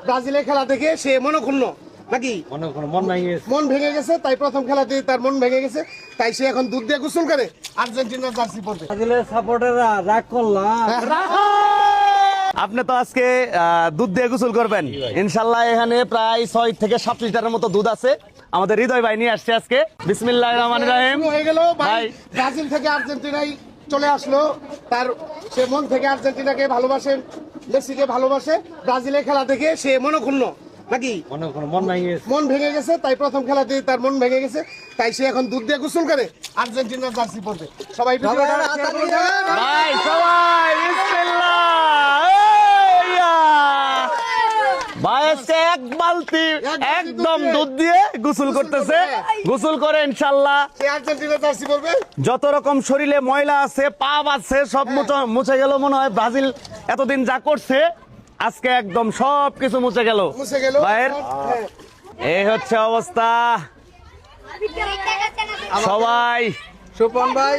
ব্রাজিলের খেলা দেখে সে মনক্ষুণ্ণ নাকি মন ভেঙে গেছে, তাই প্রথম খেলাতে তার মন ভেঙে গেছে, তাই সে এখন দুধ দিয়ে গোসল করে আর্জেন্টিনার জার্সি পরবে। ব্রাজিলের সাপোর্টাররা রাগ করলাম। আপনি তো আজকে দুধ দিয়ে গোসল করবেন ইনশাল্লাহ। এখানে প্রায় 6 থেকে 7 লিটারের মতো দুধ আছে। আমাদের হৃদয় ভাই নিয়ে আসছে আজকে। বিসমিল্লাহির রহমানির রহিম। হয়ে গেল ভাই, ব্রাজিল থেকে আর্জেন্টিনায় চলে আসলো, তার সে মন থেকে আর্জেন্টিনাকে ভালোবাসে, মেসিকে ভালোবাসে। ব্রাজিলের খেলা দেখে সে মনক্ষুণ্ণ নাকি মন ভেঙে গেছে, তাই প্রথম খেলাতে তার মন ভেঙে গেছে, তাই সে এখন দুধ দিয়ে গোসল করে আর্জেন্টিনার জার্সি পরবে। সবাই ভিডিওটা শেয়ার করবেন। ভাই সবাই বিসমিল্লাহ। ভাই আজকে এক বালতি একদম দুধ দিয়ে গোসল করতেছে। গোসল করে ইনশাল্লাহ সে আর্জেন্টিনার জার্সি পরবে। যত রকম শরীরে ময়লা আছে, পাপ আছে, সব মুছে গেল মনে হয়। ব্রাজিল এতদিন যা করছে আজকে একদম সব কিছু মুছে গেল ভাইয়ের। এই হচ্ছে অবস্থা। সবাই সুপন ভাই,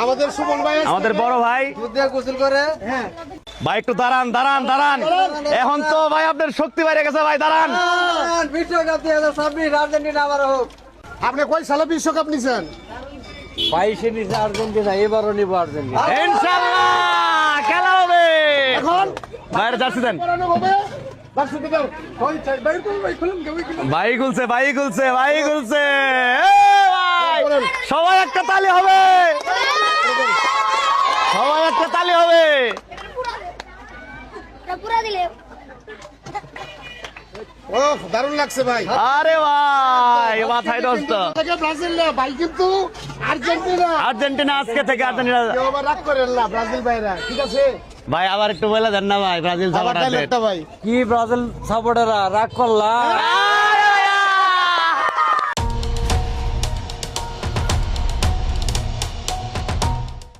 আমাদের সুমন ভাই, আমাদের বড় ভাই দুধ দিয়ে গোসল করে। হ্যাঁ ভাই একটু দাঁড়ান দাঁড়ান দাঁড়ান। এখন তো ভাই আপনার শক্তি বেড়ে গেছে ভাই, দাঁড়ান। বিশ্বকাপ 2026 আর্জেন্টিনা আবার হোক। আপনি কয় সালে বিশ্বকাপ নিছেন? 22-এ নিচে আর্জেন্টিনা, এবারও নিব আর্জেন্টিনা। ইনশাআল্লাহ খেলা হবে। এখন ভাইয়ের জার্সি দেন। পরানো হবে জার্সি দিবেন। ওই ভাই খুলুন ভাই খুলছে ভাই খুলছে ভাই খুলছে। ভাই সবাই একটা তালি হবে, সবাই একটা তালি হবে। ও দারুণ লাগছে ভাই। আরে ভাই মাথায় দোস্ত। থেকে ব্রাজিল না ভাই, কিন্তু আর্জেন্টিনা। আর্জেন্টিনা আজকে থেকে আর্জেন্টিনা। কেউ আবার রাগ করেন না ব্রাজিল ভাইরা, ঠিক আছে? ভাই আবার একটু বলে দেন না ভাই ব্রাজিল আবার সাপোর্টারদের। একটা ভাই কি ব্রাজিল সাপোর্টাররা রাগ করলাম।